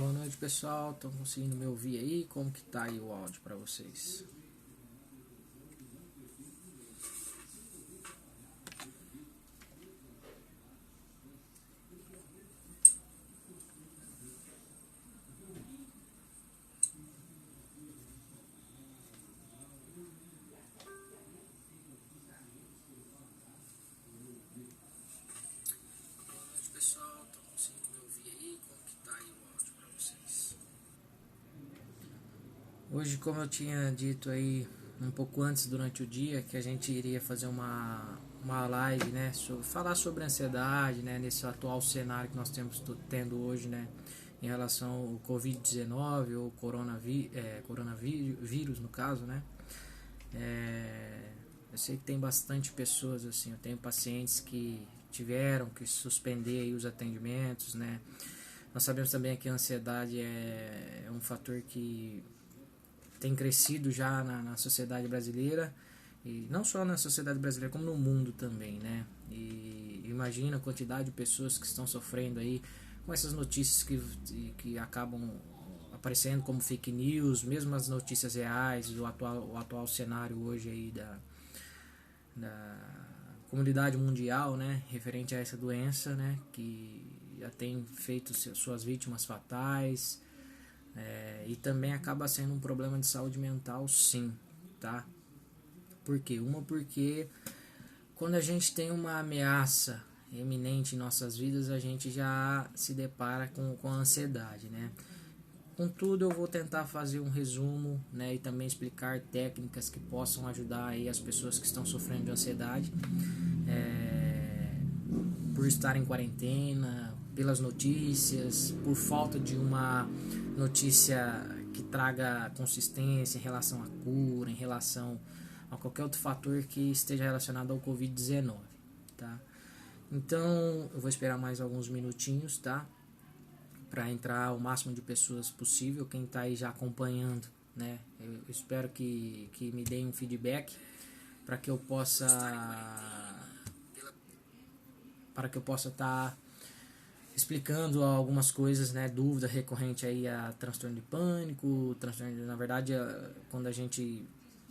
Boa noite, pessoal. Estão conseguindo me ouvir aí? Como que tá aí o áudio para vocês? Boa noite, pessoal. Estão conseguindo me ouvir aí? Como que tá aí o áudio para vocês? Hoje, como eu tinha dito aí um pouco antes durante o dia, que a gente iria fazer uma live, né, falar sobre ansiedade, né, nesse atual cenário que nós temos tendo hoje, né, em relação ao Covid-19 ou coronavírus no caso, né. Eu sei que tem bastante pessoas assim, eu tenho pacientes que tiveram que suspender aí os atendimentos, né. Nós sabemos também que a ansiedade é um fator que tem crescido já na sociedade brasileira, e não só na sociedade brasileira como no mundo também, né? E imagina a quantidade de pessoas que estão sofrendo aí com essas notícias que acabam aparecendo como fake news, mesmo as notícias reais, o atual cenário hoje aí da comunidade mundial, né, referente a essa doença, né, que já tem feito suas vítimas fatais, e também acaba sendo um problema de saúde mental, sim, tá? Por quê? Porque quando a gente tem uma ameaça iminente em nossas vidas, a gente já se depara com a ansiedade, né? Contudo, eu vou tentar fazer um resumo, né, e também explicar técnicas que possam ajudar aí as pessoas que estão sofrendo de ansiedade, por estar em quarentena, pelas notícias, por falta de uma notícia que traga consistência em relação à cura, em relação a qualquer outro fator que esteja relacionado ao Covid-19, tá? Então, eu vou esperar mais alguns minutinhos, tá? Para entrar o máximo de pessoas possível. Quem está aí já acompanhando, né? Eu espero que me deem um feedback para que eu possa estar explicando algumas coisas, né, dúvida recorrente aí a transtorno de pânico, na verdade, quando a gente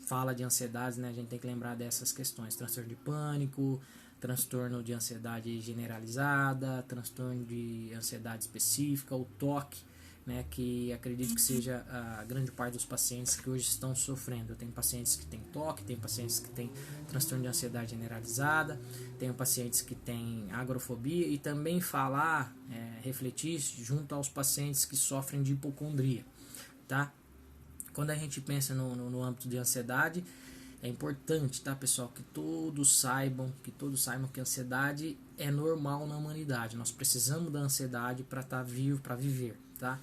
fala de ansiedade, né, a gente tem que lembrar dessas questões: transtorno de pânico, transtorno de ansiedade generalizada, transtorno de ansiedade específica, o TOC, né, que acredito que seja a grande parte dos pacientes que hoje estão sofrendo. Eu tenho pacientes que têm TOC, tem pacientes que têm transtorno de ansiedade generalizada, tenho pacientes que têm agorafobia, e também refletir junto aos pacientes que sofrem de hipocondria, tá? Quando a gente pensa no âmbito de ansiedade, é importante, tá, pessoal, que todos saibam que a ansiedade é normal na humanidade. Nós precisamos da ansiedade para estar vivo, para viver, tá?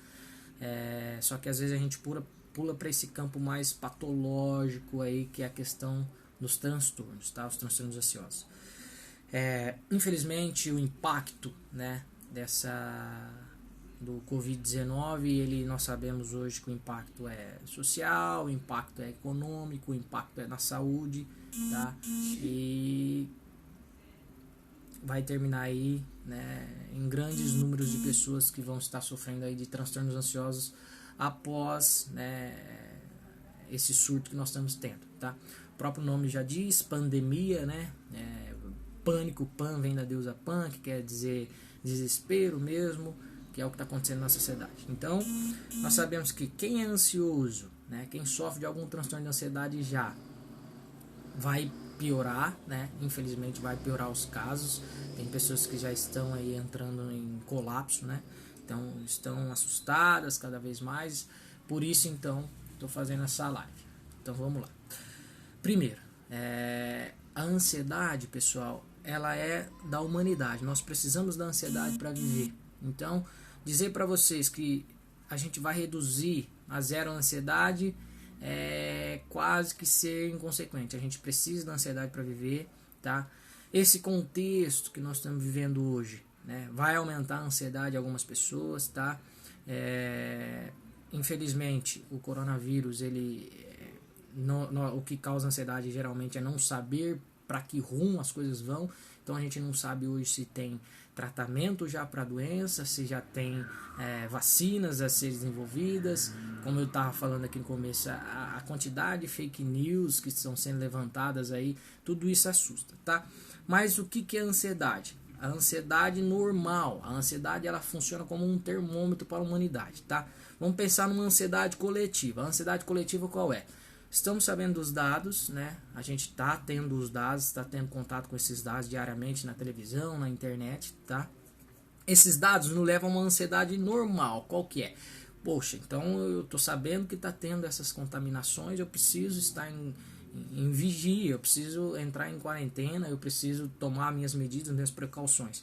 Só que às vezes a gente pula para esse campo mais patológico aí, que é a questão dos transtornos, tá? Os transtornos ansiosos. Infelizmente, o impacto, né, do Covid-19, nós sabemos hoje que o impacto é social, o impacto é econômico, o impacto é na saúde, tá? E vai terminar aí, né, em grandes números de pessoas que vão estar sofrendo aí de transtornos ansiosos após, né, esse surto que nós estamos tendo, tá? O próprio nome já diz, pandemia, né? Pânico, Pan vem da deusa Pan, que quer dizer desespero mesmo, que é o que está acontecendo na sociedade. Então, nós sabemos que quem é ansioso, né, quem sofre de algum transtorno de ansiedade já vai piorar, né? Infelizmente vai piorar os casos. Tem pessoas que já estão aí entrando em colapso, né? Então estão assustadas cada vez mais. Por isso, então, estou fazendo essa live. Então vamos lá. Primeiro, a ansiedade, pessoal, ela é da humanidade. Nós precisamos da ansiedade para viver. Então, dizer para vocês que a gente vai reduzir a zero a ansiedade é quase que ser inconsequente. A gente precisa da ansiedade para viver, tá? Esse contexto que nós estamos vivendo hoje, né, vai aumentar a ansiedade de algumas pessoas, tá? Infelizmente, o coronavírus, o que causa ansiedade geralmente é não saber para que rumo as coisas vão. Então a gente não sabe hoje se tem tratamento já para a doença, se já tem vacinas a serem desenvolvidas. Como eu estava falando aqui no começo, a quantidade de fake news que estão sendo levantadas aí, tudo isso assusta, tá? Mas o que é a ansiedade? A ansiedade normal, a ansiedade ela funciona como um termômetro para a humanidade, tá? Vamos pensar numa ansiedade coletiva. A ansiedade coletiva qual é? Estamos sabendo dos dados, né? A gente está tendo os dados, está tendo contato com esses dados diariamente na televisão, na internet, tá? Esses dados nos levam a uma ansiedade normal, qual que é? Poxa, então eu estou sabendo que está tendo essas contaminações, eu preciso estar em vigia, eu preciso entrar em quarentena, eu preciso tomar minhas medidas, minhas precauções.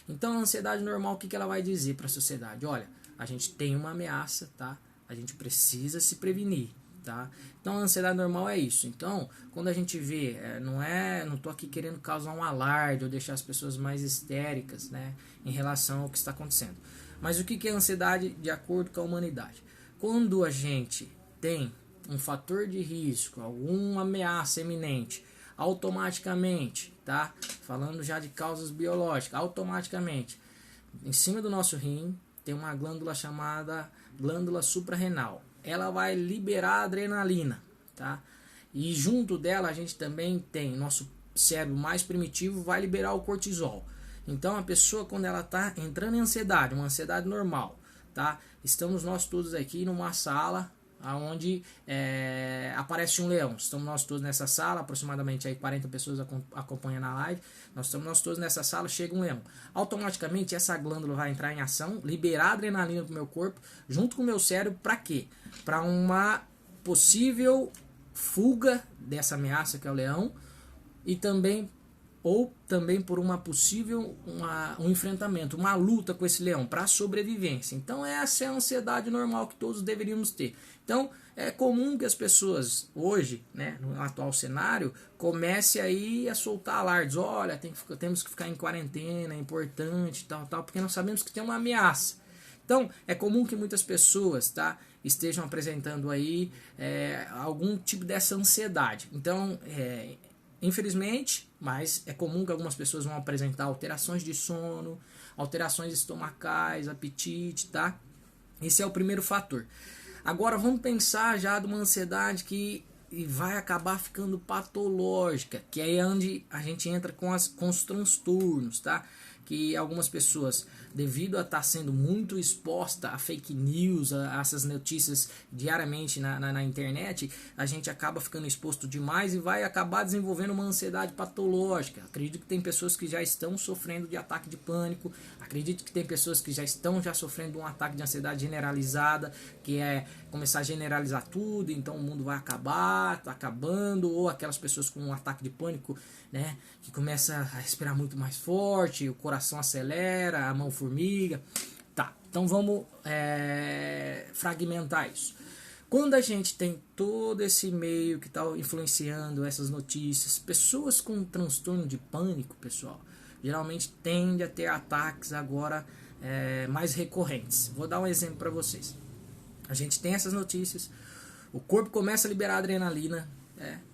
Então a ansiedade normal, o que ela vai dizer para a sociedade? Olha, a gente tem uma ameaça, tá? A gente precisa se prevenir. Tá? Então a ansiedade normal é isso. Então quando a gente vê, não estou aqui querendo causar um alarde ou deixar as pessoas mais histéricas, né, em relação ao que está acontecendo. Mas o que é ansiedade de acordo com a humanidade? Quando a gente tem um fator de risco, alguma ameaça iminente, automaticamente, tá? Falando já de causas biológicas, automaticamente em cima do nosso rim tem uma glândula chamada glândula suprarrenal. Ela vai liberar adrenalina, tá? E junto dela a gente também tem nosso cérebro mais primitivo vai liberar o cortisol. Então a pessoa quando ela está entrando em ansiedade, uma ansiedade normal, tá? Estamos nós todos aqui numa sala onde aparece um leão. Estamos nós todos nessa sala, aproximadamente aí 40 pessoas acompanhando a live. Estamos nós todos nessa sala, chega um leão. Automaticamente essa glândula vai entrar em ação, liberar adrenalina para o meu corpo, junto com o meu cérebro, para quê? Para uma possível fuga dessa ameaça que é o leão e também por uma possível um enfrentamento, uma luta com esse leão para sobrevivência. Então essa é a ansiedade normal que todos deveríamos ter. Então é comum que as pessoas hoje, né, no atual cenário, comecem aí a soltar alardes. Olha, temos que ficar em quarentena, é importante, tal, porque nós sabemos que tem uma ameaça. Então é comum que muitas pessoas, tá, estejam apresentando aí algum tipo dessa ansiedade. Então infelizmente, mas é comum que algumas pessoas vão apresentar alterações de sono, alterações estomacais, apetite, tá? Esse é o primeiro fator. Agora vamos pensar já de uma ansiedade que vai acabar ficando patológica, que é onde a gente entra com os transtornos, tá? Que algumas pessoas, devido a estar sendo muito exposta a fake news, a essas notícias diariamente na internet, a gente acaba ficando exposto demais e vai acabar desenvolvendo uma ansiedade patológica. Acredito que tem pessoas que já estão sofrendo de ataque de pânico, acredito que tem pessoas que já estão sofrendo de um ataque de ansiedade generalizada, que é começar a generalizar tudo, então o mundo vai acabar, está acabando, ou aquelas pessoas com um ataque de pânico, né, que começa a respirar muito mais forte, o coração acelera, a mão formiga. Tá, então vamos fragmentar isso. Quando a gente tem todo esse meio que está influenciando essas notícias, pessoas com transtorno de pânico, pessoal, geralmente tendem a ter ataques agora mais recorrentes. Vou dar um exemplo para vocês. A gente tem essas notícias, o corpo começa a liberar adrenalina,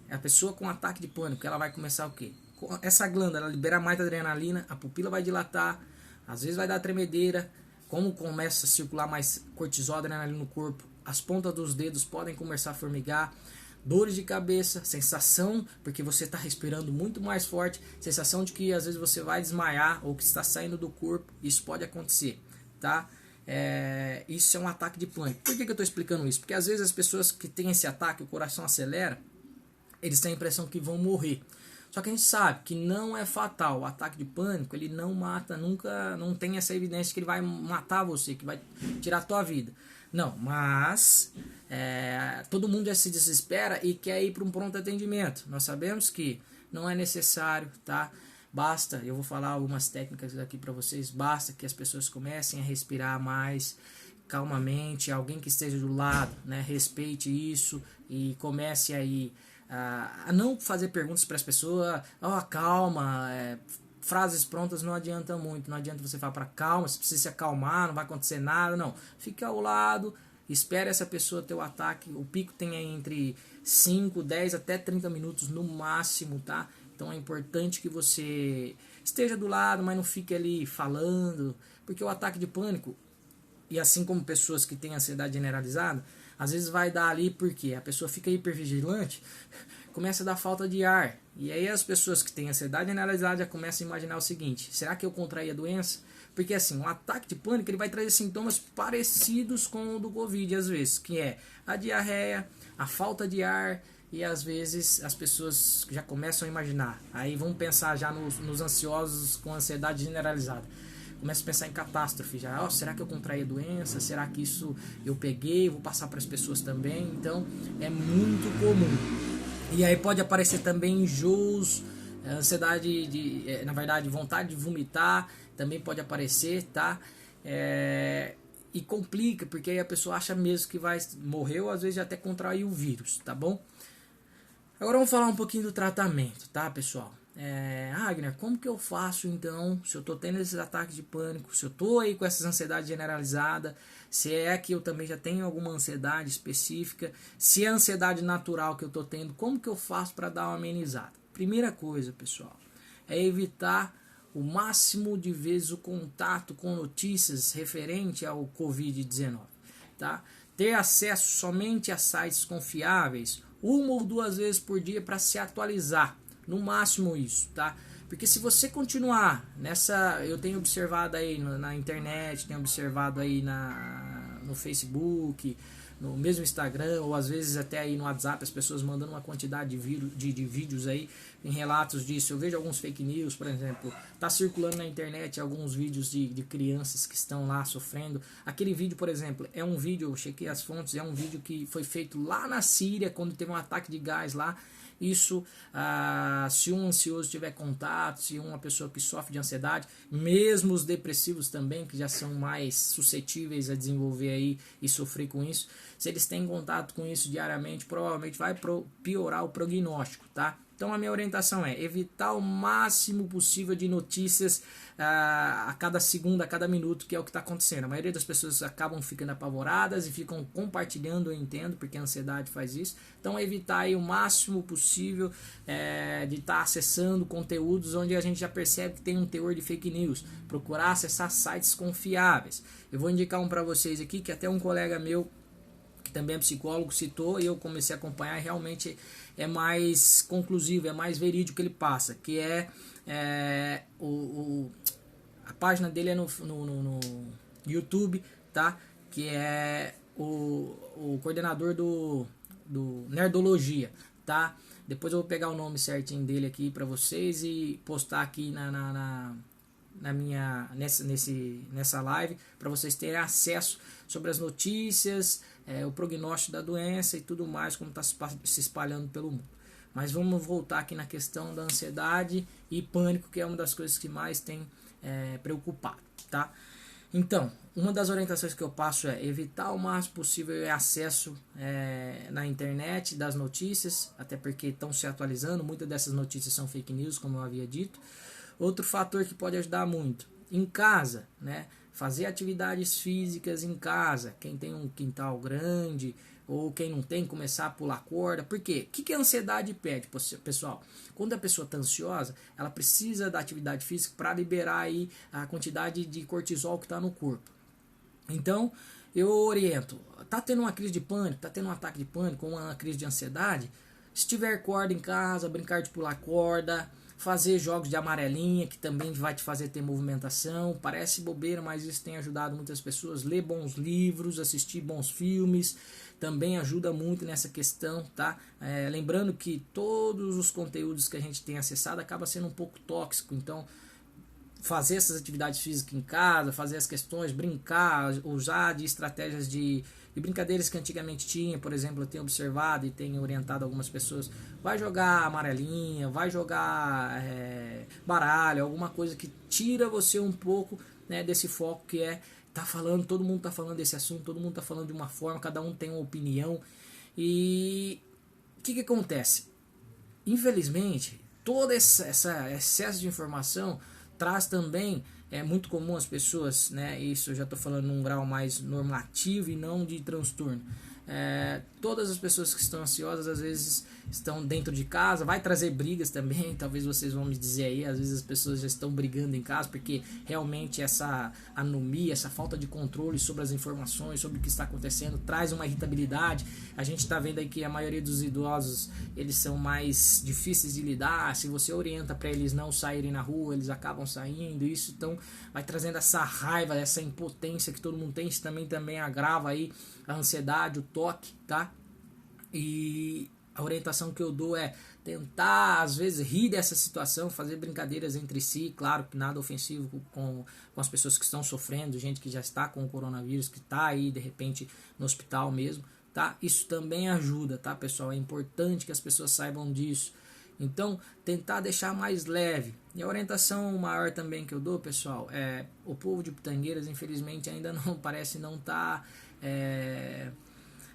a pessoa com ataque de pânico, ela vai começar o quê? Essa glândula, ela libera mais adrenalina, a pupila vai dilatar, às vezes vai dar tremedeira, como começa a circular mais cortisol, adrenalina no corpo, as pontas dos dedos podem começar a formigar, dores de cabeça, sensação, porque você está respirando muito mais forte, sensação de que às vezes você vai desmaiar ou que está saindo do corpo, isso pode acontecer, tá? Isso é um ataque de pânico. Por que eu estou explicando isso? Porque às vezes as pessoas que têm esse ataque, o coração acelera, eles têm a impressão que vão morrer. Só que a gente sabe que não é fatal. O ataque de pânico, ele não mata, nunca, não tem essa evidência que ele vai matar você, que vai tirar a tua vida. Não, mas todo mundo já se desespera e quer ir para um pronto atendimento. Nós sabemos que não é necessário, tá? Basta, eu vou falar algumas técnicas aqui para vocês, basta que as pessoas comecem a respirar mais calmamente, alguém que esteja do lado, né, respeite isso e comece aí a não fazer perguntas para as pessoas, calma, frases prontas não adianta muito, não adianta você falar para calma, você precisa se acalmar, não vai acontecer nada, não, fica ao lado, espere essa pessoa ter o ataque, o pico tem aí entre 5, 10 até 30 minutos no máximo, tá? Então é importante que você esteja do lado, mas não fique ali falando, porque o ataque de pânico, e assim como pessoas que têm ansiedade generalizada, às vezes vai dar ali porque a pessoa fica hipervigilante, começa a dar falta de ar. E aí as pessoas que têm ansiedade generalizada já começam a imaginar o seguinte: será que eu contraí a doença? Porque assim, um ataque de pânico ele vai trazer sintomas parecidos com o do Covid às vezes, que é a diarreia, a falta de ar, e às vezes as pessoas já começam a imaginar. Aí vamos pensar já nos ansiosos com ansiedade generalizada. Começa a pensar em catástrofe já. Oh, será que eu contraí a doença? Será que isso eu peguei? Vou passar para as pessoas também? Então é muito comum. E aí pode aparecer também enjoos, ansiedade na verdade, vontade de vomitar, também pode aparecer, tá? E complica, porque aí a pessoa acha mesmo que vai morrer ou às vezes até contrair o vírus, tá bom? Agora vamos falar um pouquinho do tratamento, tá, pessoal? Agner, como que eu faço então, se eu tô tendo esses ataques de pânico, se eu tô aí com essa ansiedade generalizada, se é que eu também já tenho alguma ansiedade específica, se é a ansiedade natural que eu tô tendo, como que eu faço para dar uma amenizada? Primeira coisa, pessoal, é evitar o máximo de vezes o contato com notícias referente ao Covid-19, tá? Ter acesso somente a sites confiáveis, 1 ou 2 vezes por dia para se atualizar. No máximo isso, tá? Porque se você continuar nessa... Eu tenho observado aí na internet, tenho observado aí no Facebook, no mesmo Instagram, ou às vezes até aí no WhatsApp, as pessoas mandando uma quantidade de vídeos aí, em relatos disso. Eu vejo alguns fake news, por exemplo, tá circulando na internet alguns vídeos de crianças que estão lá sofrendo. Aquele vídeo, por exemplo, é um vídeo, eu chequei as fontes, é um vídeo que foi feito lá na Síria, quando teve um ataque de gás lá. Isso, se um ansioso tiver contato, se uma pessoa que sofre de ansiedade, mesmo os depressivos também, que já são mais suscetíveis a desenvolver aí e sofrer com isso, se eles têm contato com isso diariamente, provavelmente vai piorar o prognóstico, tá? Então a minha orientação é evitar o máximo possível de notícias a cada segundo, a cada minuto, que é o que está acontecendo. A maioria das pessoas acabam ficando apavoradas e ficam compartilhando, eu entendo, porque a ansiedade faz isso. Então evitar aí o máximo possível de estar acessando conteúdos onde a gente já percebe que tem um teor de fake news. Procurar acessar sites confiáveis. Eu vou indicar um para vocês aqui, que até um colega meu, que também é psicólogo, citou, e eu comecei a acompanhar, e realmente é mais conclusivo, é mais verídico que ele passa, que a página dele é no YouTube, tá? Que é o coordenador do Nerdologia, tá? Depois eu vou pegar o nome certinho dele aqui para vocês e postar aqui nessa live, para vocês terem acesso sobre as notícias, o prognóstico da doença e tudo mais, como está se espalhando pelo mundo. Mas vamos voltar aqui na questão da ansiedade e pânico, que é uma das coisas que mais tem preocupado, tá? Então, uma das orientações que eu passo é evitar o máximo possível o acesso na internet das notícias, até porque estão se atualizando, muitas dessas notícias são fake news, como eu havia dito. Outro fator que pode ajudar muito, em casa, né? Fazer atividades físicas em casa, quem tem um quintal grande ou quem não tem, começar a pular corda. Por quê? O que a ansiedade pede, pessoal? Quando a pessoa está ansiosa, ela precisa da atividade física para liberar aí a quantidade de cortisol que está no corpo. Então, eu oriento, tá tendo uma crise de pânico, tá tendo um ataque de pânico, uma crise de ansiedade, se tiver corda em casa, brincar de pular corda, fazer jogos de amarelinha, que também vai te fazer ter movimentação. Parece bobeira, mas isso tem ajudado muitas pessoas. Ler bons livros, assistir bons filmes, também ajuda muito nessa questão, tá? Lembrando que todos os conteúdos que a gente tem acessado acaba sendo um pouco tóxico, então fazer essas atividades físicas em casa, fazer as questões, brincar, usar de estratégias de brincadeiras que antigamente tinha, por exemplo, eu tenho observado e tenho orientado algumas pessoas, vai jogar amarelinha, vai jogar baralho, alguma coisa que tira você um pouco, né, desse foco que todo mundo tá falando desse assunto, todo mundo tá falando de uma forma, cada um tem uma opinião. E o que acontece? Infelizmente, todo esse excesso de informação traz também, é muito comum as pessoas, né, isso eu já estou falando num grau mais normativo e não de transtorno, todas as pessoas que estão ansiosas às vezes estão dentro de casa, vai trazer brigas também, talvez vocês vão me dizer aí, às vezes as pessoas já estão brigando em casa, porque realmente essa anomia, essa falta de controle sobre as informações, sobre o que está acontecendo, traz uma irritabilidade. A gente está vendo aí que a maioria dos idosos, eles são mais difíceis de lidar, se você orienta para eles não saírem na rua, eles acabam saindo, isso então vai trazendo essa raiva, essa impotência que todo mundo tem, isso também agrava aí a ansiedade, o toque, tá? E a orientação que eu dou é tentar, às vezes, rir dessa situação, fazer brincadeiras entre si, claro que nada ofensivo com as pessoas que estão sofrendo, gente que já está com o coronavírus, que está aí, de repente, no hospital mesmo, tá? Isso também ajuda, tá, pessoal? É importante que as pessoas saibam disso. Então, tentar deixar mais leve. E a orientação maior também que eu dou, pessoal, é o povo de Pitangueiras, infelizmente, ainda não parece não estar...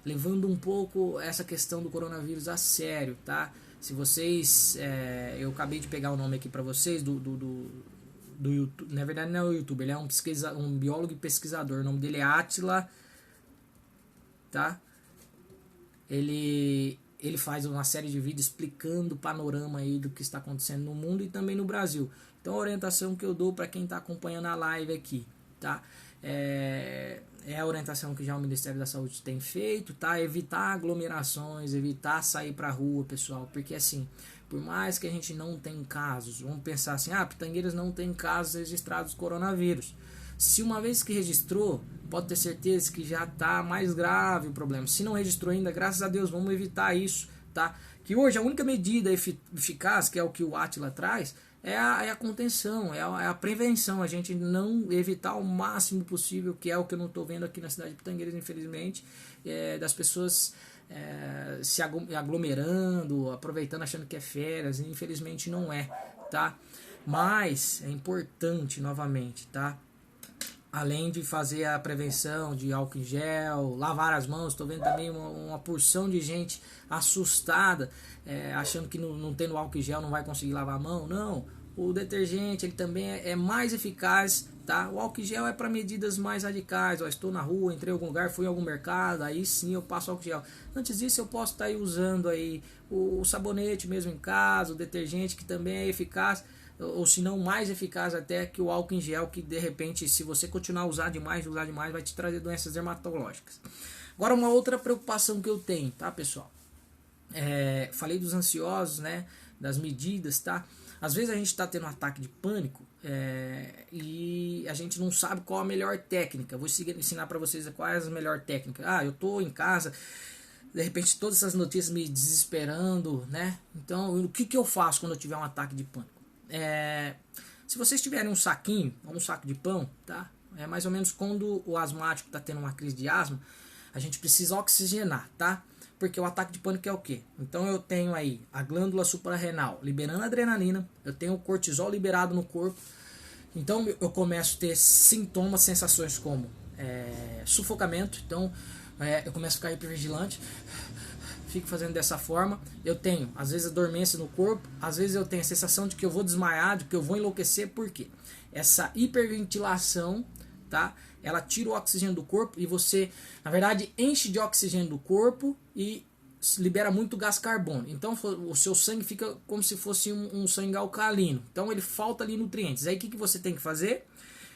levando um pouco essa questão do coronavírus a sério, tá? Se vocês... eu acabei de pegar o nome aqui para vocês do YouTube. Na verdade não é o YouTube, ele é um biólogo e pesquisador. O nome dele é Átila, tá? Ele faz uma série de vídeos explicando o panorama aí do que está acontecendo no mundo e também no Brasil. Então a orientação que eu dou para quem está acompanhando a live aqui, tá? É a orientação que já o Ministério da Saúde tem feito, tá? Evitar aglomerações, evitar sair pra rua, pessoal, porque assim, por mais que a gente não tenha casos, vamos pensar assim, Pitangueiras não tem casos registrados de coronavírus. Se uma vez que registrou, pode ter certeza que já tá mais grave o problema. Se não registrou ainda, graças a Deus, vamos evitar isso, tá? Que hoje a única medida eficaz, que é o que o Átila traz, é a contenção, é a prevenção, a gente não evitar o máximo possível, que é o que eu não estou vendo aqui na cidade de Pitangueiras, infelizmente, das pessoas se aglomerando, aproveitando, achando que é férias, e infelizmente não é, tá? Mas é importante, novamente, tá? Além de fazer a prevenção de álcool em gel, lavar as mãos, estou vendo também uma porção de gente assustada, achando que não tendo álcool em gel não vai conseguir lavar a mão. Não, o detergente ele também é mais eficaz, tá? O álcool em gel é para medidas mais radicais. Estou na rua, entrei em algum lugar, fui em algum mercado, aí sim eu passo álcool em gel. Antes disso eu posso estar aí usando aí o sabonete mesmo em casa, o detergente que também é eficaz, ou se não mais eficaz até que o álcool em gel, que de repente, se você continuar a usar demais, vai te trazer doenças dermatológicas. Agora, uma outra preocupação que eu tenho, tá, pessoal? Falei dos ansiosos, né, das medidas, tá? Às vezes a gente está tendo um ataque de pânico e a gente não sabe qual a melhor técnica. Vou ensinar para vocês qual é a melhor técnica. Eu tô em casa, de repente todas essas notícias me desesperando, né? Então, o que eu faço quando eu tiver um ataque de pânico? Se vocês tiverem um saquinho, um saco de pão, tá? É mais ou menos quando o asmático está tendo uma crise de asma, a gente precisa oxigenar, tá? Porque o ataque de pânico é o quê? Então eu tenho aí a glândula suprarrenal liberando adrenalina, eu tenho o cortisol liberado no corpo, então eu começo a ter sintomas, sensações como sufocamento, então eu começo a ficar hipervigilante, fico fazendo dessa forma. Eu tenho, às vezes, a dormência no corpo, às vezes eu tenho a sensação de que eu vou desmaiar, de que eu vou enlouquecer. Por quê? Essa hiperventilação, tá? Ela tira o oxigênio do corpo e você, na verdade, enche de oxigênio do corpo e libera muito gás carbônico. Então o seu sangue fica como se fosse um sangue alcalino. Então ele falta ali nutrientes. Aí o que você tem que fazer?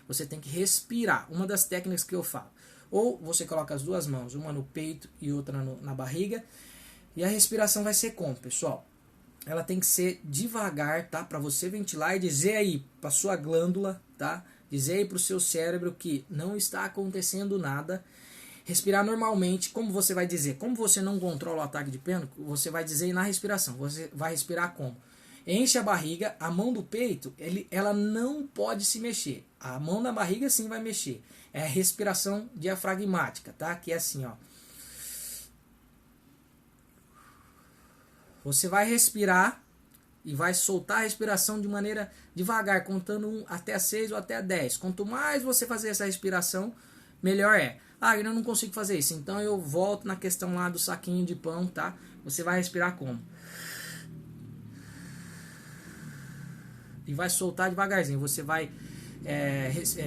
Você tem que respirar. Uma das técnicas que eu falo. Ou você coloca as duas mãos, uma no peito e outra na barriga. E a respiração vai ser como, pessoal? Ela tem que ser devagar, tá? Para você ventilar e dizer aí para sua glândula, tá? Dizer aí para o seu cérebro que não está acontecendo nada. Respirar normalmente. Como você vai dizer? Como você não controla o ataque de pânico, você vai dizer na respiração. Você vai respirar como? Enche a barriga, a mão do peito, ela não pode se mexer. A mão na barriga sim vai mexer. É a respiração diafragmática, tá? Que é assim, ó. Você vai respirar e vai soltar a respiração de maneira devagar, contando até 6 ou até 10. Quanto mais você fazer essa respiração, melhor é. Eu não consigo fazer isso, então eu volto na questão lá do saquinho de pão, tá? Você vai respirar como? E vai soltar devagarzinho. Você vai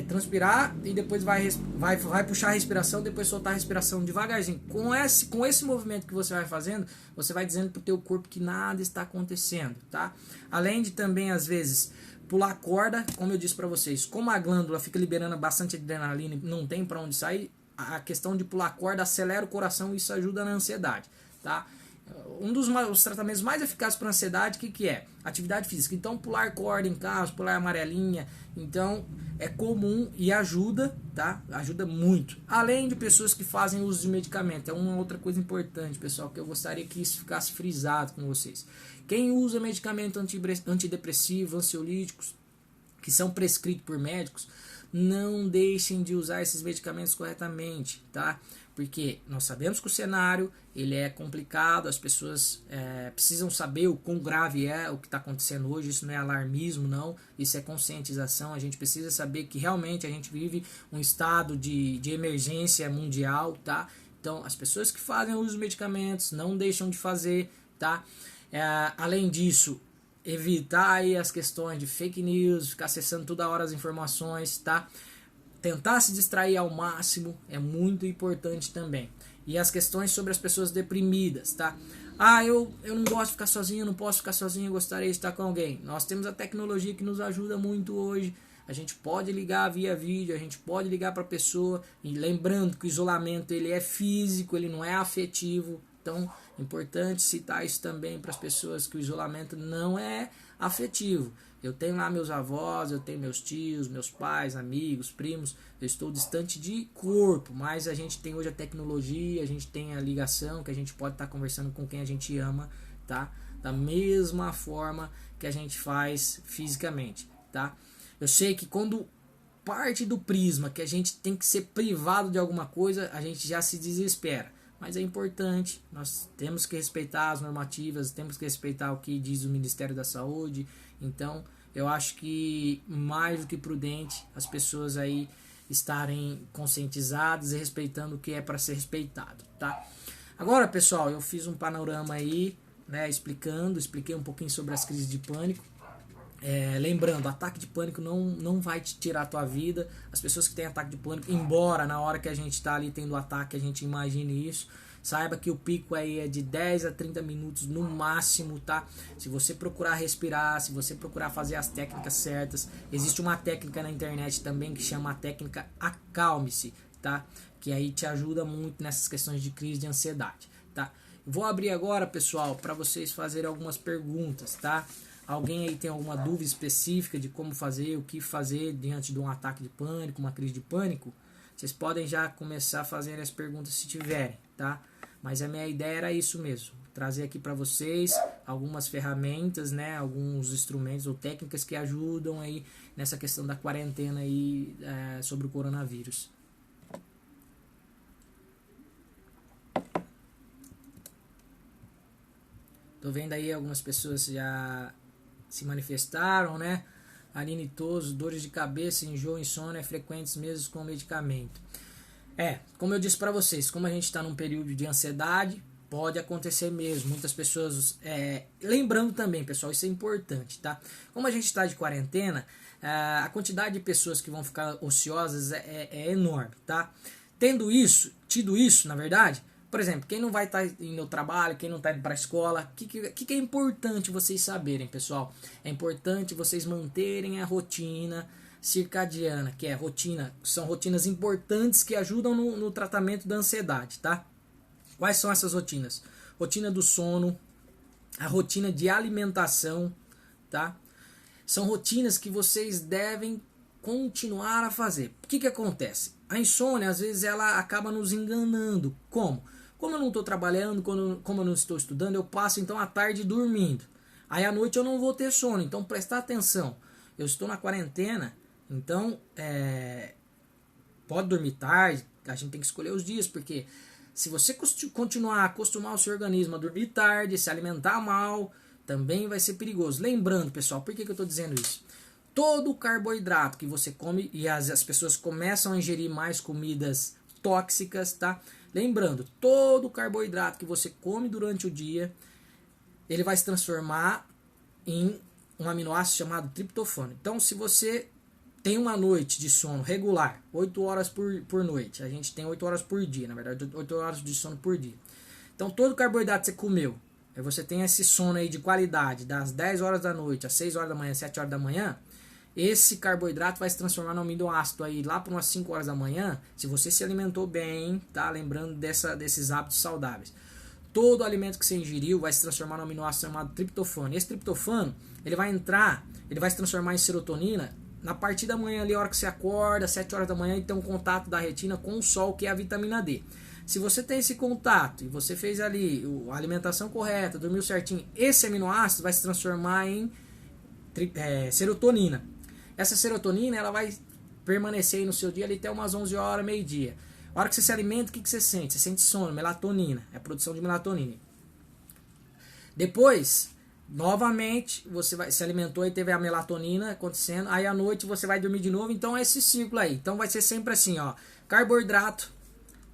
transpirar e depois vai puxar a respiração, depois soltar a respiração devagarzinho. Com esse movimento que você vai fazendo, você vai dizendo pro teu corpo que nada está acontecendo, tá? Além de também, às vezes, pular corda, como eu disse para vocês, como a glândula fica liberando bastante adrenalina e não tem para onde sair, a questão de pular corda acelera o coração e isso ajuda na ansiedade, tá? Um dos os tratamentos mais eficazes para ansiedade, o que é? Atividade física. Então, pular corda em carros, pular amarelinha, então é comum e ajuda, tá? Ajuda muito. Além de pessoas que fazem uso de medicamento. É uma outra coisa importante, pessoal, que eu gostaria que isso ficasse frisado com vocês. Quem usa medicamento antidepressivo, ansiolíticos, que são prescritos por médicos, não deixem de usar esses medicamentos corretamente, tá? Porque nós sabemos que o cenário ele é complicado, as pessoas precisam saber o quão grave é o que está acontecendo hoje. Isso não é alarmismo, não, isso é conscientização. A gente precisa saber que realmente a gente vive um estado de emergência mundial, tá? Então, as pessoas que fazem uso dos medicamentos não deixam de fazer, tá? Além disso, evitar aí as questões de fake news, ficar acessando toda hora as informações, tá? Tentar se distrair ao máximo é muito importante também. E as questões sobre as pessoas deprimidas, tá? Eu não gosto de ficar sozinho, não posso ficar sozinho, eu gostaria de estar com alguém. Nós temos a tecnologia que nos ajuda muito hoje. A gente pode ligar via vídeo, a gente pode ligar para a pessoa. E lembrando que o isolamento ele é físico, ele não é afetivo. Então, é importante citar isso também para as pessoas, que o isolamento não é afetivo. Eu tenho lá meus avós, eu tenho meus tios, meus pais, amigos, primos. Eu estou distante de corpo, mas a gente tem hoje a tecnologia, a gente tem a ligação, que a gente pode estar conversando com quem a gente ama, tá? Da mesma forma que a gente faz fisicamente, tá? Eu sei que quando parte do prisma que a gente tem que ser privado de alguma coisa, a gente já se desespera. Mas é importante, nós temos que respeitar as normativas, temos que respeitar o que diz o Ministério da Saúde. Então, eu acho que mais do que prudente as pessoas aí estarem conscientizadas e respeitando o que é para ser respeitado, tá? Agora, pessoal, eu fiz um panorama aí, né, expliquei um pouquinho sobre as crises de pânico. Lembrando, ataque de pânico não vai te tirar a tua vida. As pessoas que têm ataque de pânico, embora na hora que a gente está ali tendo o ataque a gente imagine isso, saiba que o pico aí é de 10 a 30 minutos no máximo, tá? Se você procurar respirar, se você procurar fazer as técnicas certas, existe uma técnica na internet também que chama a técnica Acalme-se, tá? Que aí te ajuda muito nessas questões de crise de ansiedade, tá? Vou abrir agora, pessoal, para vocês fazerem algumas perguntas, tá? Alguém aí tem alguma dúvida específica de como fazer, o que fazer diante de um ataque de pânico, uma crise de pânico? Vocês podem já começar a fazer as perguntas se tiverem, tá? Mas a minha ideia era isso mesmo, trazer aqui para vocês algumas ferramentas, né, alguns instrumentos ou técnicas que ajudam aí nessa questão da quarentena aí, sobre o coronavírus. Tô vendo aí algumas pessoas já se manifestaram, né? Aline Toso, dores de cabeça, enjoo, insônia frequentes mesmo com medicamento. Como eu disse para vocês, como a gente está num período de ansiedade, pode acontecer mesmo. Muitas pessoas... lembrando também, pessoal, isso é importante, tá? Como a gente está de quarentena, a quantidade de pessoas que vão ficar ociosas é enorme, tá? Tido isso, na verdade... Por exemplo, quem não vai estar indo ao trabalho, quem não está indo para a escola, o que é importante vocês saberem, pessoal? É importante vocês manterem a rotina circadiana, que são rotinas importantes que ajudam no tratamento da ansiedade, tá? Quais são essas rotinas? Rotina do sono, a rotina de alimentação, tá? São rotinas que vocês devem continuar a fazer. O que acontece? A insônia, às vezes, ela acaba nos enganando. Como? Como eu não estou trabalhando, como eu não estou estudando, eu passo então a tarde dormindo. Aí à noite eu não vou ter sono. Então prestar atenção. Eu estou na quarentena, então pode dormir tarde. A gente tem que escolher os dias, porque se você continuar a acostumar o seu organismo a dormir tarde, se alimentar mal, também vai ser perigoso. Lembrando, pessoal, por que eu estou dizendo isso? Todo o carboidrato que você come, e as pessoas começam a ingerir mais comidas tóxicas, tá? Lembrando, todo o carboidrato que você come durante o dia, ele vai se transformar em um aminoácido chamado triptofano. Então, se você tem uma noite de sono regular, 8 horas por noite. A gente tem 8 horas por dia, na verdade, 8 horas de sono por dia. Então, todo carboidrato que você comeu, você tem esse sono aí de qualidade, das 10 horas da noite às 6 horas da manhã, 7 horas da manhã, esse carboidrato vai se transformar no aminoácido aí lá para umas 5 horas da manhã, se você se alimentou bem, tá? Lembrando desses hábitos saudáveis. Todo alimento que você ingeriu vai se transformar no aminoácido chamado triptofano. E esse triptofano, ele vai se transformar em serotonina na parte da manhã ali, a hora que você acorda, 7 horas da manhã, e tem um contato da retina com o sol, que é a vitamina D. Se você tem esse contato e você fez ali a alimentação correta, dormiu certinho, esse aminoácido vai se transformar em serotonina. Essa serotonina, ela vai permanecer aí no seu dia ali até umas 11 horas, meio-dia. A hora que você se alimenta, o que você sente? Você sente sono, melatonina, é a produção de melatonina. Depois, novamente, você se alimentou e teve a melatonina acontecendo, aí à noite você vai dormir de novo, então é esse ciclo aí. Então vai ser sempre assim, ó, carboidrato,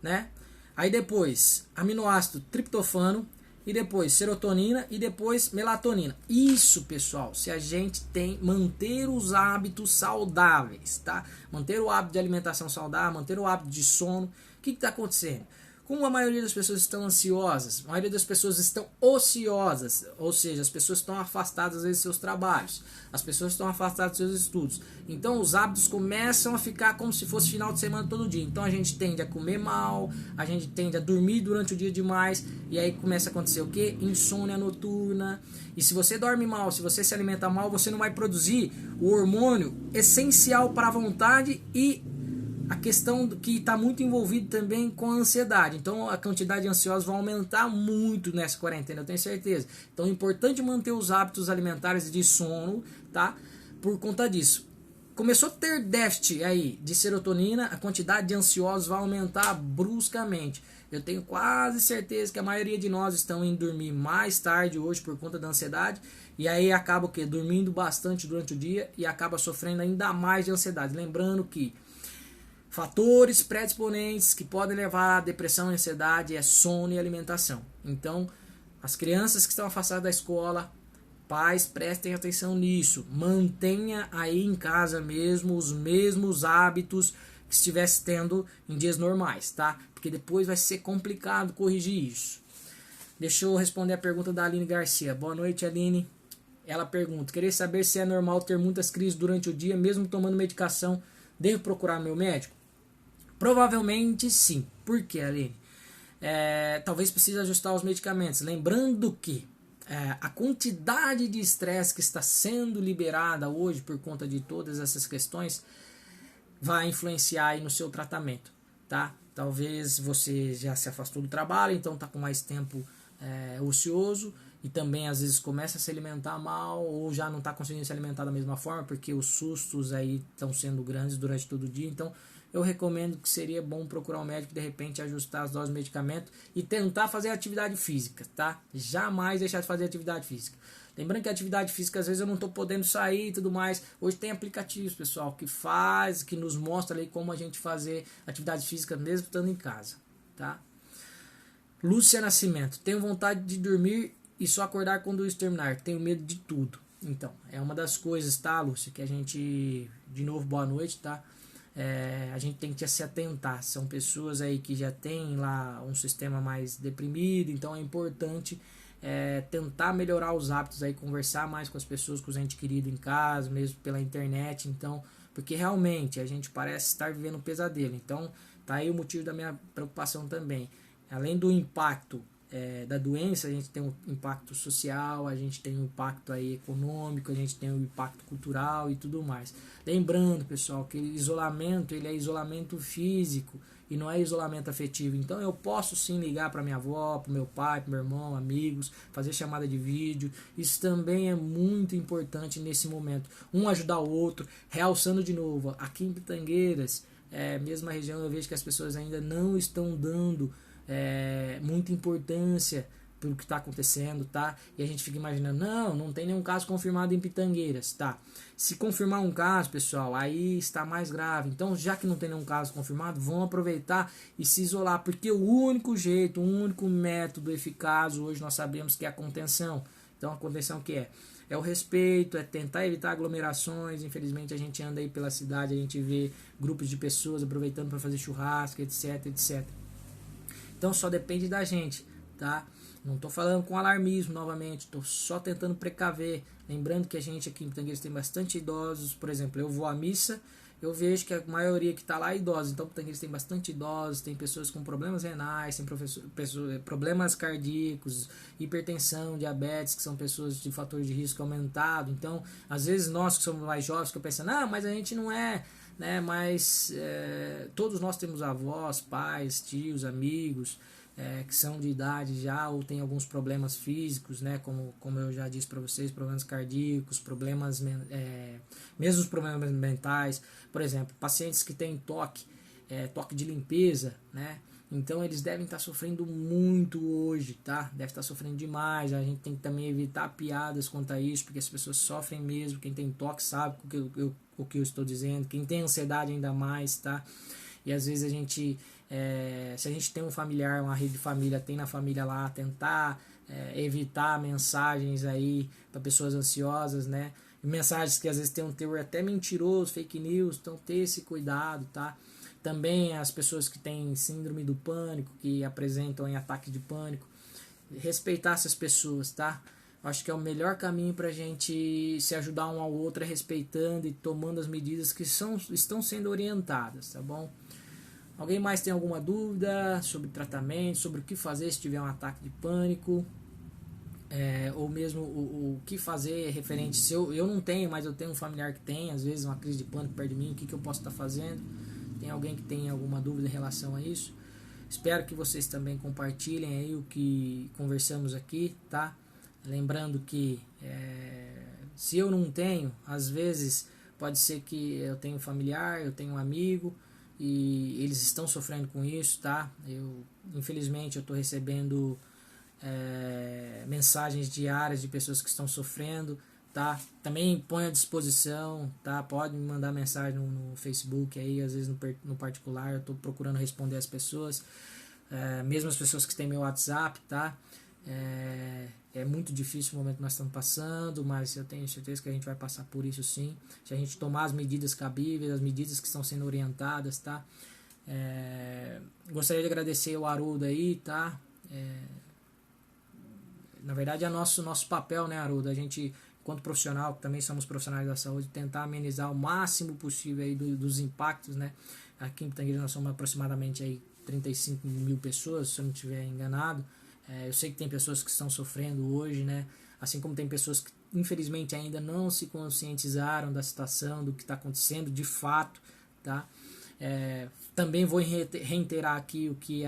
né? Aí depois, aminoácido triptofano, e depois serotonina e depois melatonina. Isso, pessoal, se a gente manter os hábitos saudáveis, tá? Manter o hábito de alimentação saudável, manter o hábito de sono. O que está acontecendo? Como a maioria das pessoas estão ansiosas, a maioria das pessoas estão ociosas, ou seja, as pessoas estão afastadas dos seus trabalhos, as pessoas estão afastadas dos seus estudos. Então os hábitos começam a ficar como se fosse final de semana todo dia. Então a gente tende a comer mal, a gente tende a dormir durante o dia demais, e aí começa a acontecer o quê? Insônia noturna. E se você dorme mal, se você se alimenta mal, você não vai produzir o hormônio essencial para a vontade e a questão que está muito envolvido também com a ansiedade. Então a quantidade de ansiosos vai aumentar muito nessa quarentena, eu tenho certeza. Então é importante manter os hábitos alimentares de sono, tá? Por conta disso. Começou a ter déficit aí de serotonina, a quantidade de ansiosos vai aumentar bruscamente. Eu tenho quase certeza que a maioria de nós estão indo dormir mais tarde hoje por conta da ansiedade. E aí acaba o quê? Dormindo bastante durante o dia e acaba sofrendo ainda mais de ansiedade. Lembrando que fatores predisponentes que podem levar à depressão e ansiedade é sono e alimentação. Então, as crianças que estão afastadas da escola, pais, prestem atenção nisso. Mantenha aí em casa mesmo os mesmos hábitos que estivesse tendo em dias normais, tá? Porque depois vai ser complicado corrigir isso. Deixa eu responder a pergunta da Aline Garcia. Boa noite, Aline. Ela pergunta: queria saber se é normal ter muitas crises durante o dia, mesmo tomando medicação. Devo procurar meu médico? Provavelmente sim. Por quê, Aline? Talvez precise ajustar os medicamentos. Lembrando que a quantidade de estresse que está sendo liberada hoje por conta de todas essas questões vai influenciar aí no seu tratamento, tá? Talvez você já se afastou do trabalho, então está com mais tempo ocioso e também às vezes começa a se alimentar mal ou já não está conseguindo se alimentar da mesma forma porque os sustos aí estão sendo grandes durante todo o dia. Então eu recomendo que seria bom procurar um médico, de repente ajustar as doses de medicamento e tentar fazer atividade física, tá? Jamais deixar de fazer atividade física. Lembrando que a atividade física, às vezes eu não estou podendo sair e tudo mais. Hoje tem aplicativos, pessoal, que nos mostra ali como a gente fazer atividade física mesmo estando em casa, tá? Lúcia Nascimento: tenho vontade de dormir e só acordar quando isso terminar. Tenho medo de tudo. Então, é uma das coisas, tá, Lúcia, que a gente... De novo, boa noite, tá? A gente tem que se atentar. São pessoas aí que já têm lá um sistema mais deprimido, então é importante tentar melhorar os hábitos aí, conversar mais com as pessoas, com os entes queridos em casa, mesmo pela internet. Então, porque realmente a gente parece estar vivendo um pesadelo. Então tá aí o motivo da minha preocupação também. Além do impacto da doença, a gente tem um impacto social, a gente tem um impacto aí econômico, a gente tem um impacto cultural e tudo mais. Lembrando, pessoal, que isolamento, ele é isolamento físico e não é isolamento afetivo. Então eu posso sim ligar para minha avó, para meu pai, para meu irmão, amigos, fazer chamada de vídeo. Isso também é muito importante nesse momento. Um ajudar o outro, realçando de novo, aqui em Pitangueiras, mesma região, eu vejo que as pessoas ainda não estão dando muita importância pelo que está acontecendo, tá? E a gente fica imaginando, não tem nenhum caso confirmado em Pitangueiras, tá? Se confirmar um caso, pessoal, aí está mais grave. Então, já que não tem nenhum caso confirmado, vão aproveitar e se isolar, porque o único jeito, o único método eficaz hoje nós sabemos que é a contenção. Então, a contenção que é o respeito, é tentar evitar aglomerações. Infelizmente a gente anda aí pela cidade, a gente vê grupos de pessoas aproveitando para fazer churrasco, etc, etc. Então só depende da gente, tá? Não estou falando com alarmismo novamente, estou só tentando precaver. Lembrando que a gente aqui em Pitangueiras tem bastante idosos. Por exemplo, eu vou à missa, eu vejo que a maioria que está lá é idosa. Então, Pitangueiras tem bastante idosos, tem pessoas com problemas renais, tem problemas cardíacos, hipertensão, diabetes, que são pessoas de fator de risco aumentado. Então, às vezes nós que somos mais jovens, que pensamos, mas a gente não é, né? Mas todos nós temos avós, pais, tios, amigos, que são de idade já ou tem alguns problemas físicos, né, como eu já disse para vocês, problemas cardíacos, mesmo os problemas mentais. Por exemplo, pacientes que têm toque de limpeza, né, então eles devem estar sofrendo muito hoje, tá? Deve estar sofrendo demais. A gente tem que também evitar piadas quanto a isso, porque as pessoas sofrem mesmo. Quem tem toque sabe o que eu estou dizendo, quem tem ansiedade ainda mais, tá? E às vezes a gente, se a gente tem um familiar, uma rede de família, tem na família lá, tentar evitar mensagens aí para pessoas ansiosas, né? Mensagens que às vezes tem um teor até mentiroso, fake news, então ter esse cuidado, tá? Também as pessoas que têm síndrome do pânico, que apresentam em ataque de pânico, respeitar essas pessoas, tá? Acho que é o melhor caminho para a gente se ajudar um ao outro, respeitando e tomando as medidas que estão sendo orientadas, tá bom? Alguém mais tem alguma dúvida sobre tratamento, sobre o que fazer se tiver um ataque de pânico? Ou mesmo o que fazer referente, se eu não tenho, mas eu tenho um familiar que tem, às vezes uma crise de pânico perto de mim, o que eu posso estar fazendo? Tem alguém que tem alguma dúvida em relação a isso? Espero que vocês também compartilhem aí o que conversamos aqui, tá? Lembrando que se eu não tenho, às vezes pode ser que eu tenho um familiar, eu tenho um amigo e eles estão sofrendo com isso, tá? Infelizmente eu estou recebendo mensagens diárias de pessoas que estão sofrendo, tá? Também ponho à disposição, tá? Pode me mandar mensagem no Facebook aí, às vezes no particular, eu estou procurando responder as pessoas, mesmo as pessoas que têm meu WhatsApp, tá? É muito difícil o momento que nós estamos passando, mas eu tenho certeza que a gente vai passar por isso sim, se a gente tomar as medidas cabíveis, as medidas que estão sendo orientadas, tá? Gostaria de agradecer o Haroldo aí, tá? Na verdade é nosso papel, né, Haroldo? A gente, enquanto profissional, também somos profissionais da saúde, tentar amenizar o máximo possível aí dos impactos, né? Aqui em Pitangueiras nós somos aproximadamente aí 35 mil pessoas, se eu não estiver enganado. Eu sei que tem pessoas que estão sofrendo hoje, né? Assim como tem pessoas que infelizmente ainda não se conscientizaram da situação, do que está acontecendo de fato, tá? Também vou reiterar aqui o que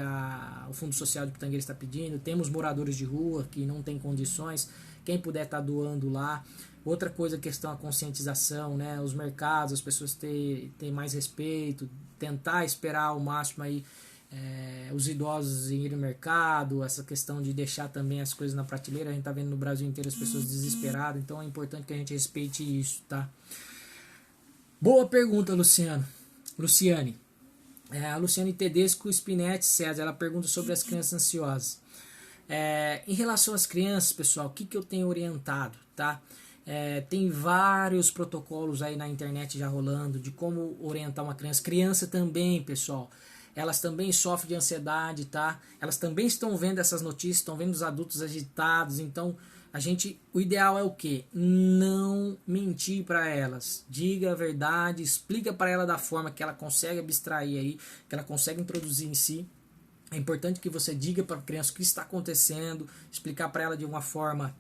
o Fundo Social de Pitangueiras está pedindo. Temos moradores de rua que não têm condições, quem puder estar doando lá. Outra coisa, questão da conscientização, né? Os mercados, as pessoas ter mais respeito, tentar esperar ao máximo aí os idosos irem no mercado, essa questão de deixar também as coisas na prateleira. A gente está vendo no Brasil inteiro as pessoas desesperadas, então é importante que a gente respeite isso, tá? Boa pergunta, Luciane. A Luciane Tedesco Spinetti César, ela pergunta sobre as crianças ansiosas. Em relação às crianças, pessoal, o que eu tenho orientado, tá? Tem vários protocolos aí na internet já rolando de como orientar uma criança. Criança também, pessoal, elas também sofrem de ansiedade, tá? Elas também estão vendo essas notícias, estão vendo os adultos agitados, então o ideal é o quê? Não mentir para elas. Diga a verdade, explica para ela da forma que ela consegue abstrair aí, que ela consegue introduzir em si. É importante que você diga para a criança o que está acontecendo, explicar para ela de uma forma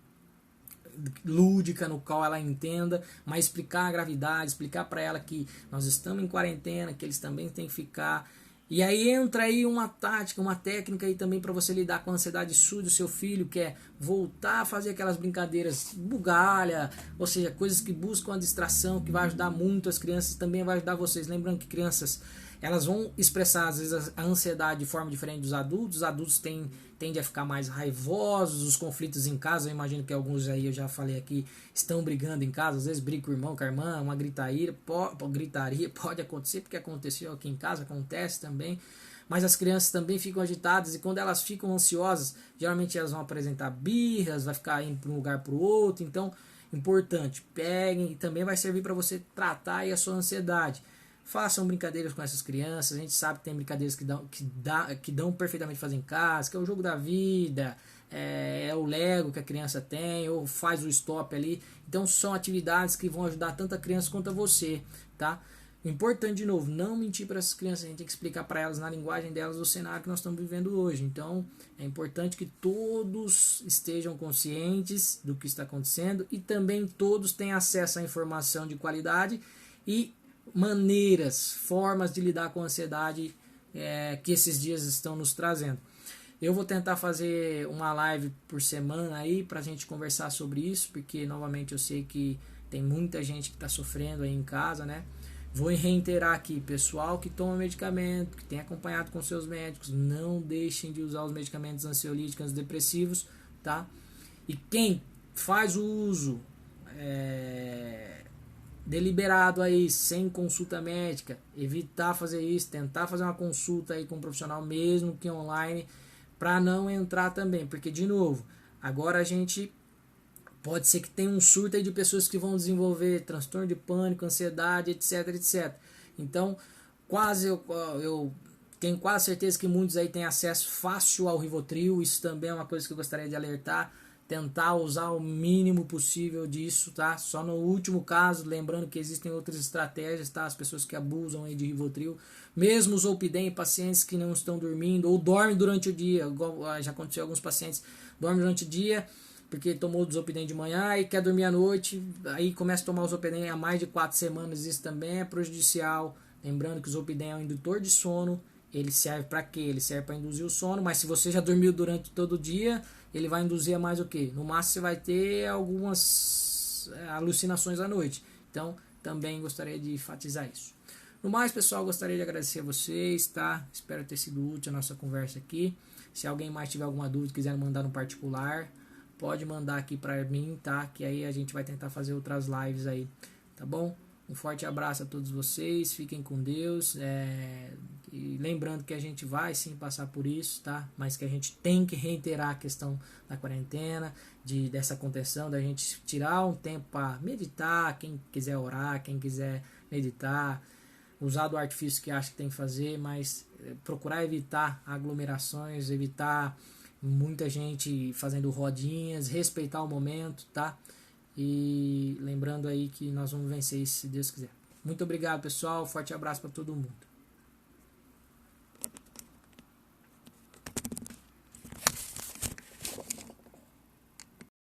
lúdica, no qual ela entenda, mas explicar a gravidade, explicar para ela que nós estamos em quarentena, que eles também têm que ficar. E aí entra aí uma tática, uma técnica aí também para você lidar com a ansiedade sua do seu filho, que é voltar a fazer aquelas brincadeiras bugalha, ou seja, coisas que buscam a distração, que vai ajudar muito as crianças, também vai ajudar vocês. Lembrando que crianças, elas vão expressar às vezes a ansiedade de forma diferente dos adultos. Os adultos tendem a ficar mais raivosos, os conflitos em casa, eu imagino que alguns aí, eu já falei aqui, estão brigando em casa, às vezes briga com o irmão, com a irmã, uma gritaria pode acontecer, porque aconteceu aqui em casa, acontece também, mas as crianças também ficam agitadas, e quando elas ficam ansiosas, geralmente elas vão apresentar birras, vai ficar indo para um lugar para o outro. Então importante, peguem, e também vai servir para você tratar aí a sua ansiedade. Façam brincadeiras com essas crianças. A gente sabe que tem brincadeiras que dão perfeitamente fazer em casa, que é o jogo da vida, é o Lego que a criança tem, ou faz o stop ali. Então são atividades que vão ajudar tanto a criança quanto a você, tá? Importante, de novo, não mentir para essas crianças. A gente tem que explicar para elas na linguagem delas o cenário que nós estamos vivendo hoje. Então é importante que todos estejam conscientes do que está acontecendo e também todos tenham acesso à informação de qualidade e maneiras, formas de lidar com a ansiedade que esses dias estão nos trazendo. Eu vou tentar fazer uma live por semana aí para a gente conversar sobre isso, porque novamente eu sei que tem muita gente que está sofrendo aí em casa, né? Vou reiterar aqui, pessoal que toma medicamento, que tem acompanhado com seus médicos, não deixem de usar os medicamentos ansiolíticos, antidepressivos, tá? E quem faz o uso deliberado aí, sem consulta médica, evitar fazer isso, tentar fazer uma consulta aí com um profissional, mesmo que online, para não entrar também, porque de novo, agora a gente pode ser que tenha um surto aí de pessoas que vão desenvolver transtorno de pânico, ansiedade, etc, etc. Então, eu tenho quase certeza que muitos aí têm acesso fácil ao Rivotril. Isso também é uma coisa que eu gostaria de alertar. Tentar usar o mínimo possível disso, tá? Só no último caso, lembrando que existem outras estratégias, tá? As pessoas que abusam aí de Rivotril, mesmo os Zolpidem, pacientes que não estão dormindo ou dormem durante o dia, já aconteceu alguns pacientes dormem durante o dia porque tomou o Zolpidem de manhã e quer dormir à noite, aí começa a tomar o Zolpidem há mais de 4 semanas, isso também é prejudicial. Lembrando que o Zolpidem é um indutor de sono. Ele serve para quê? Ele serve para induzir o sono, mas se você já dormiu durante todo o dia, ele vai induzir a mais o quê? No máximo você vai ter algumas alucinações à noite. Então, também gostaria de enfatizar isso. No mais, pessoal, gostaria de agradecer a vocês, tá? Espero ter sido útil a nossa conversa aqui. Se alguém mais tiver alguma dúvida, quiser mandar no particular, pode mandar aqui para mim, tá? Que aí a gente vai tentar fazer outras lives aí, tá bom? Um forte abraço a todos vocês, fiquem com Deus, e lembrando que a gente vai sim passar por isso, tá? Mas que a gente tem que reiterar a questão da quarentena, dessa contenção, da gente tirar um tempo para meditar, quem quiser orar, quem quiser meditar, usar do artifício que acha que tem que fazer, mas procurar evitar aglomerações, evitar muita gente fazendo rodinhas, respeitar o momento, tá? E lembrando aí que nós vamos vencer isso, se Deus quiser. Muito obrigado, pessoal. Forte abraço para todo mundo.